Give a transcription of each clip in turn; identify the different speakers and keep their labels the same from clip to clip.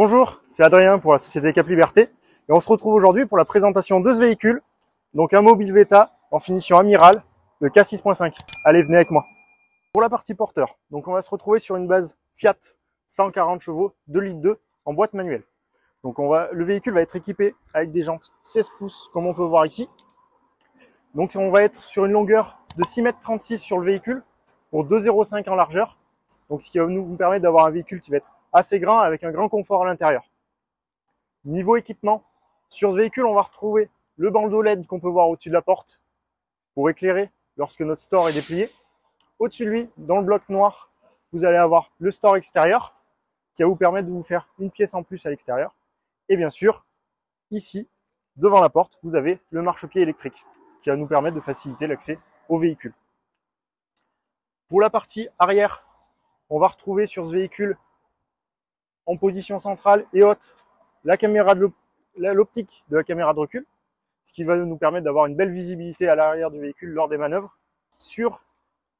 Speaker 1: Bonjour, c'est Adrien pour la société Cap Liberté et on se retrouve aujourd'hui pour la présentation de ce véhicule, donc un Mobile Veta en finition Amiral, le K6.5. Allez, venez avec moi. Pour la partie porteur, donc on va se retrouver sur une base Fiat 140 chevaux 2,2 litres en boîte manuelle. Donc le véhicule va être équipé avec des jantes 16 pouces comme on peut voir ici. Donc on va être sur une longueur de 6,36 m sur le véhicule pour 2,05 m en largeur. Donc ce qui va nous permettre d'avoir un véhicule qui va être assez grand avec un grand confort à l'intérieur. Niveau équipement, sur ce véhicule, on va retrouver le bandeau LED qu'on peut voir au-dessus de la porte pour éclairer lorsque notre store est déplié. Au-dessus de lui, dans le bloc noir, vous allez avoir le store extérieur qui va vous permettre de vous faire une pièce en plus à l'extérieur. Et bien sûr, ici, devant la porte, vous avez le marchepied électrique qui va nous permettre de faciliter l'accès au véhicule. Pour la partie arrière, on va retrouver sur ce véhicule en position centrale et haute la caméra de l'optique de la caméra de recul, ce qui va nous permettre d'avoir une belle visibilité à l'arrière du véhicule lors des manœuvres. Sur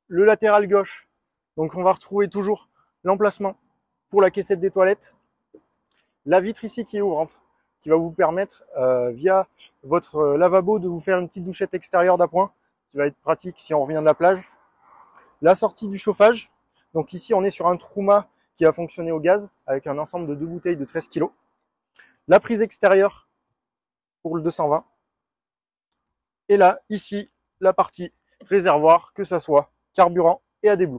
Speaker 1: le latéral gauche, donc on va retrouver toujours l'emplacement pour la caissette des toilettes, la vitre ici qui est ouvrante, qui va vous permettre via votre lavabo de vous faire une petite douchette extérieure d'appoint, qui va être pratique si on revient de la plage. La sortie du chauffage, donc ici on est sur un Truma qui va fonctionner au gaz avec un ensemble de 2 bouteilles de 13 kg. La prise extérieure pour le 220. Et là, ici, la partie réservoir, que ça soit carburant et AdBlue.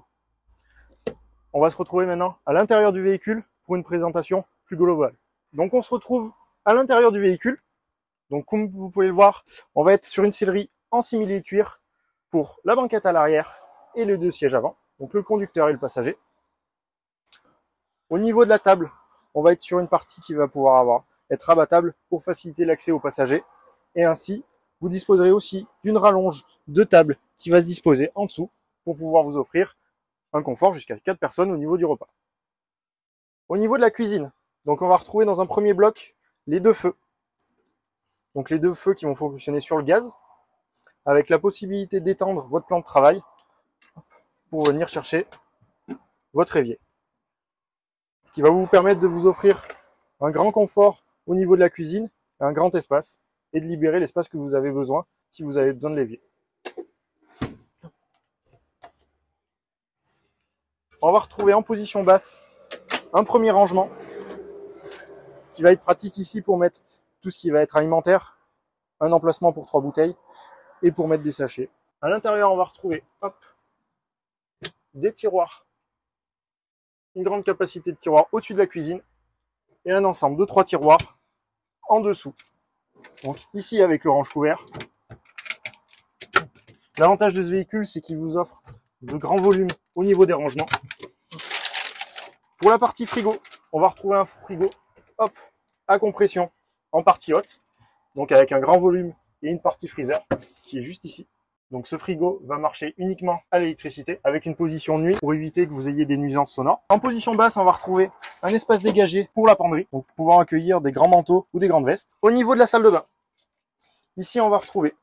Speaker 1: On va se retrouver maintenant à l'intérieur du véhicule pour une présentation plus globale. Donc on se retrouve à l'intérieur du véhicule. Donc comme vous pouvez le voir, on va être sur une sellerie en simili-cuir pour la banquette à l'arrière et les 2 sièges avant, donc le conducteur et le passager. Au niveau de la table, on va être sur une partie qui va pouvoir être rabattable pour faciliter l'accès aux passagers. Et ainsi, vous disposerez aussi d'une rallonge de table qui va se disposer en dessous pour pouvoir vous offrir un confort jusqu'à 4 personnes au niveau du repas. Au niveau de la cuisine, donc on va retrouver dans un premier bloc les 2 feux. Donc les 2 feux qui vont fonctionner sur le gaz, avec la possibilité d'étendre votre plan de travail pour venir chercher votre évier. Ce qui va vous permettre de vous offrir un grand confort au niveau de la cuisine, un grand espace, et de libérer l'espace que vous avez besoin si vous avez besoin de l'évier. On va retrouver en position basse un premier rangement qui va être pratique ici pour mettre tout ce qui va être alimentaire, un emplacement pour 3 bouteilles et pour mettre des sachets. À l'intérieur, on va retrouver des tiroirs, une grande capacité de tiroirs au-dessus de la cuisine et un ensemble de 3 tiroirs en dessous. Donc ici avec le range-couvert. L'avantage de ce véhicule, c'est qu'il vous offre de grands volumes au niveau des rangements. Pour la partie frigo, on va retrouver un frigo à compression en partie haute, donc avec un grand volume et une partie freezer qui est juste ici. Donc ce frigo va marcher uniquement à l'électricité avec une position nuit pour éviter que vous ayez des nuisances sonores. En position basse, on va retrouver un espace dégagé pour la penderie, donc pouvant accueillir des grands manteaux ou des grandes vestes. Au niveau de la salle de bain, ici on va retrouver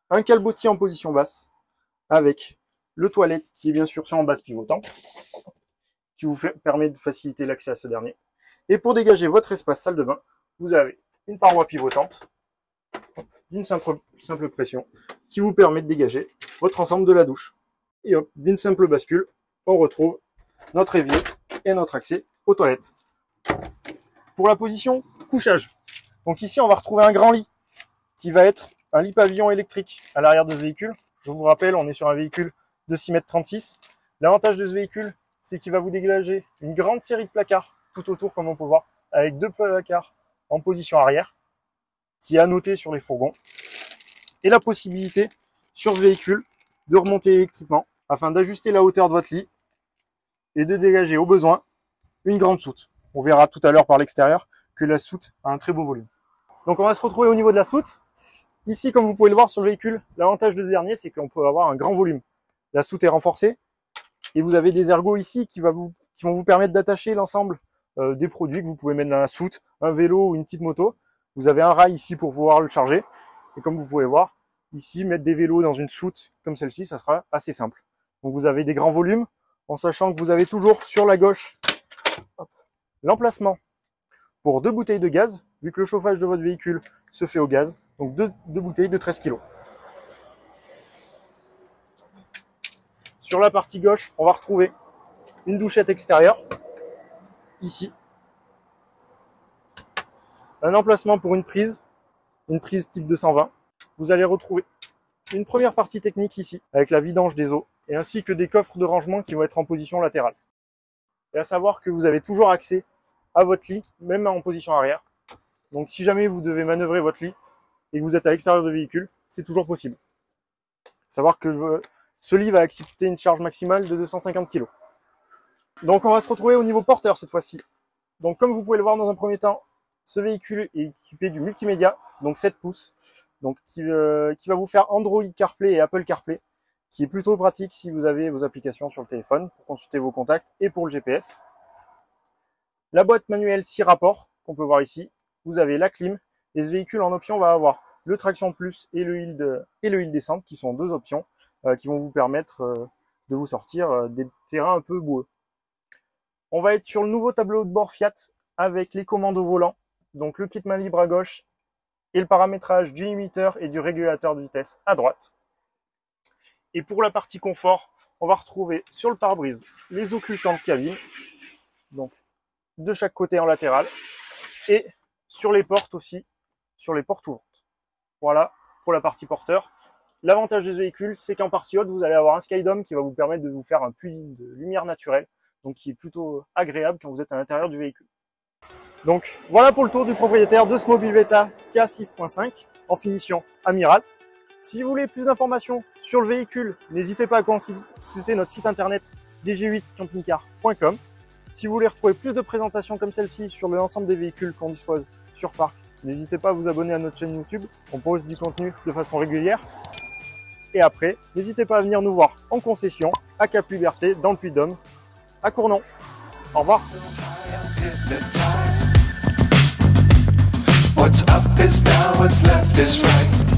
Speaker 1: un calebotier en position basse avec le toilette qui est bien sûr sur en base pivotante, qui vous permet de faciliter l'accès à ce dernier. Et pour dégager votre espace salle de bain, vous avez une paroi pivotante d'une simple pression qui vous permet de dégager votre ensemble de la douche. Et hop, d'une simple bascule, on retrouve notre évier et notre accès aux toilettes. Pour la position couchage, donc ici on va retrouver un grand lit qui va être un lit pavillon électrique à l'arrière de ce véhicule. Je vous rappelle, on est sur un véhicule de 6,36 m. L'avantage de ce véhicule, c'est qu'il va vous dégager une grande série de placards tout autour, comme on peut voir, avec 2 placards en position arrière, qui est à noter sur les fourgons, et la possibilité sur ce véhicule de remonter électriquement afin d'ajuster la hauteur de votre lit et de dégager au besoin une grande soute. On verra tout à l'heure par l'extérieur que la soute a un très beau volume. Donc on va se retrouver au niveau de la soute. Ici, comme vous pouvez le voir sur le véhicule, l'avantage de ce dernier, c'est qu'on peut avoir un grand volume. La soute est renforcée et vous avez des ergots ici qui vont vous permettre d'attacher l'ensemble des produits que vous pouvez mettre dans la soute, un vélo ou une petite moto. Vous avez un rail ici pour pouvoir le charger. Et comme vous pouvez voir, ici, mettre des vélos dans une soute comme celle-ci, ça sera assez simple. Donc vous avez des grands volumes, en sachant que vous avez toujours sur la gauche l'emplacement pour 2 bouteilles de gaz, vu que le chauffage de votre véhicule se fait au gaz. Donc 2 bouteilles de 13 kg. Sur la partie gauche, on va retrouver une douchette extérieure, ici. Un emplacement pour une prise type 220. Vous allez retrouver une première partie technique ici, avec la vidange des eaux, et ainsi que des coffres de rangement qui vont être en position latérale. Et à savoir que vous avez toujours accès à votre lit, même en position arrière. Donc si jamais vous devez manœuvrer votre lit et que vous êtes à l'extérieur du véhicule, c'est toujours possible. À savoir que ce lit va accepter une charge maximale de 250 kg. Donc on va se retrouver au niveau porteur cette fois-ci. Donc comme vous pouvez le voir dans un premier temps, ce véhicule est équipé du multimédia, donc 7 pouces, donc qui va vous faire Android CarPlay et Apple CarPlay, qui est plutôt pratique si vous avez vos applications sur le téléphone pour consulter vos contacts et pour le GPS. La boîte manuelle 6 rapports qu'on peut voir ici. Vous avez la clim et ce véhicule en option va avoir le traction plus et le hill descente qui sont 2 options qui vont vous permettre de vous sortir des terrains un peu boueux. On va être sur le nouveau tableau de bord Fiat avec les commandes au volant, donc le kit main libre à gauche et le paramétrage du limiteur et du régulateur de vitesse à droite. Et pour la partie confort, on va retrouver sur le pare-brise les occultants de cabine, donc de chaque côté en latéral, et sur les portes aussi, sur les portes ouvrantes. Voilà pour la partie porteur. L'avantage des véhicules, c'est qu'en partie haute, vous allez avoir un skydome qui va vous permettre de vous faire un puits de lumière naturelle, donc qui est plutôt agréable quand vous êtes à l'intérieur du véhicule. Donc voilà pour le tour du propriétaire de ce Mobilvetta K6.5 en finition Amiral. Si vous voulez plus d'informations sur le véhicule, n'hésitez pas à consulter notre site internet dg8campingcar.com. Si vous voulez retrouver plus de présentations comme celle-ci sur l'ensemble des véhicules qu'on dispose sur parc, n'hésitez pas à vous abonner à notre chaîne YouTube. On poste du contenu de façon régulière. Et après, n'hésitez pas à venir nous voir en concession à Cap-Liberté, dans le Puy-de-Dôme, à Cournon. Au revoir.
Speaker 2: What's up is down, what's left is right.